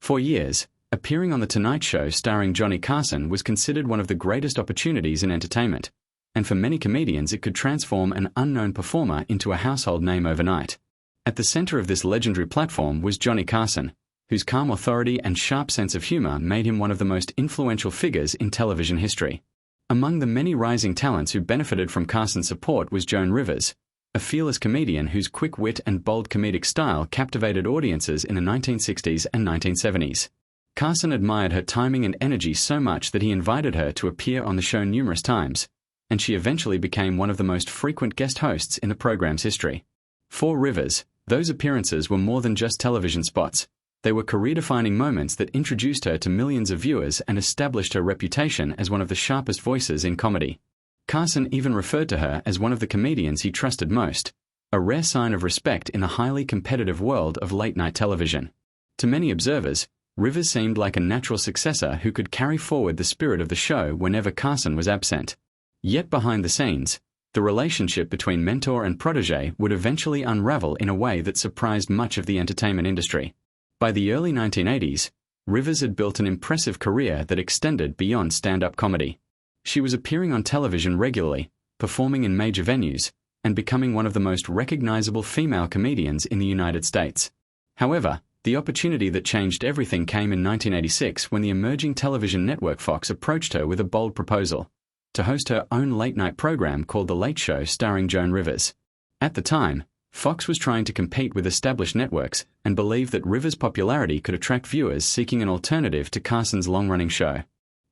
For years, appearing on The Tonight Show starring Johnny Carson was considered one of the greatest opportunities in entertainment, and for many comedians it could transform an unknown performer into a household name overnight. At the center of this legendary platform was Johnny Carson, whose calm authority and sharp sense of humor made him one of the most influential figures in television history. Among the many rising talents who benefited from Carson's support was Joan Rivers, a fearless comedian whose quick wit and bold comedic style captivated audiences in the 1960s and 1970s. Carson admired her timing and energy so much that he invited her to appear on the show numerous times, and she eventually became one of the most frequent guest hosts in the program's history. For Rivers, those appearances were more than just television spots. They were career-defining moments that introduced her to millions of viewers and established her reputation as one of the sharpest voices in comedy. Carson even referred to her as one of the comedians he trusted most, a rare sign of respect in the highly competitive world of late-night television. To many observers, Rivers seemed like a natural successor who could carry forward the spirit of the show whenever Carson was absent. Yet behind the scenes, the relationship between mentor and protege would eventually unravel in a way that surprised much of the entertainment industry. By the early 1980s, Rivers had built an impressive career that extended beyond stand-up comedy. She was appearing on television regularly, performing in major venues, and becoming one of the most recognizable female comedians in the United States. However, the opportunity that changed everything came in 1986 when the emerging television network Fox approached her with a bold proposal to host her own late-night program called The Late Show starring Joan Rivers. At the time, Fox was trying to compete with established networks and believed that Rivers' popularity could attract viewers seeking an alternative to Carson's long-running show.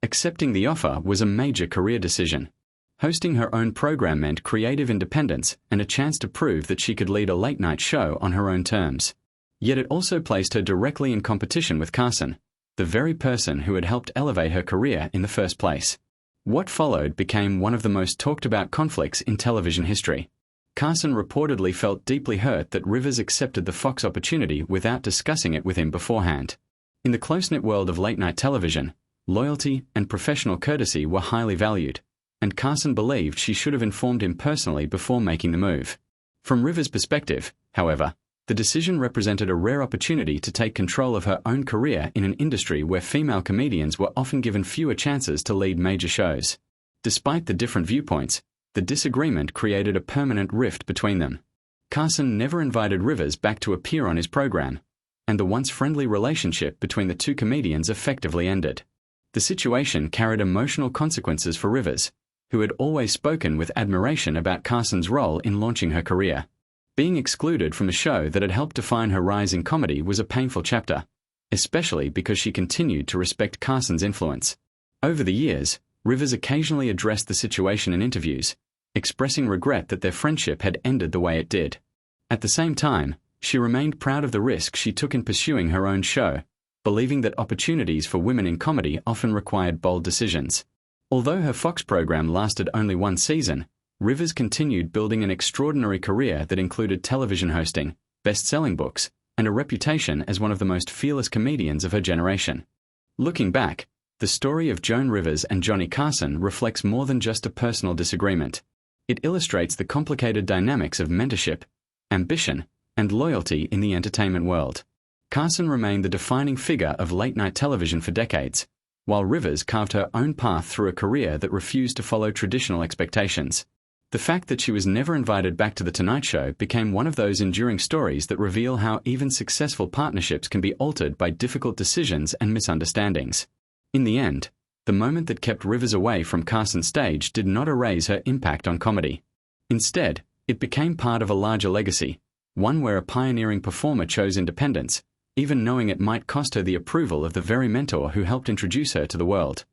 Accepting the offer was a major career decision. Hosting her own program meant creative independence and a chance to prove that she could lead a late-night show on her own terms. Yet it also placed her directly in competition with Carson, the very person who had helped elevate her career in the first place. What followed became one of the most talked-about conflicts in television history. Carson reportedly felt deeply hurt that Rivers accepted the Fox opportunity without discussing it with him beforehand. In the close-knit world of late-night television, loyalty and professional courtesy were highly valued, and Carson believed she should have informed him personally before making the move. From Rivers' perspective, however, the decision represented a rare opportunity to take control of her own career in an industry where female comedians were often given fewer chances to lead major shows. Despite the different viewpoints, the disagreement created a permanent rift between them. Carson never invited Rivers back to appear on his program, and the once friendly relationship between the two comedians effectively ended. The situation carried emotional consequences for Rivers, who had always spoken with admiration about Carson's role in launching her career. Being excluded from a show that had helped define her rise in comedy was a painful chapter, especially because she continued to respect Carson's influence. Over the years, Rivers occasionally addressed the situation in interviews, expressing regret that their friendship had ended the way it did. At the same time, she remained proud of the risk she took in pursuing her own show, believing that opportunities for women in comedy often required bold decisions. Although her Fox program lasted only one season, Rivers continued building an extraordinary career that included television hosting, best-selling books, and a reputation as one of the most fearless comedians of her generation. Looking back, the story of Joan Rivers and Johnny Carson reflects more than just a personal disagreement. It illustrates the complicated dynamics of mentorship, ambition, and loyalty in the entertainment world. Carson remained the defining figure of late-night television for decades, while Rivers carved her own path through a career that refused to follow traditional expectations. The fact that she was never invited back to The Tonight Show became one of those enduring stories that reveal how even successful partnerships can be altered by difficult decisions and misunderstandings. In the end, the moment that kept Rivers away from Carson's stage did not erase her impact on comedy. Instead, it became part of a larger legacy, one where a pioneering performer chose independence, even knowing it might cost her the approval of the very mentor who helped introduce her to the world.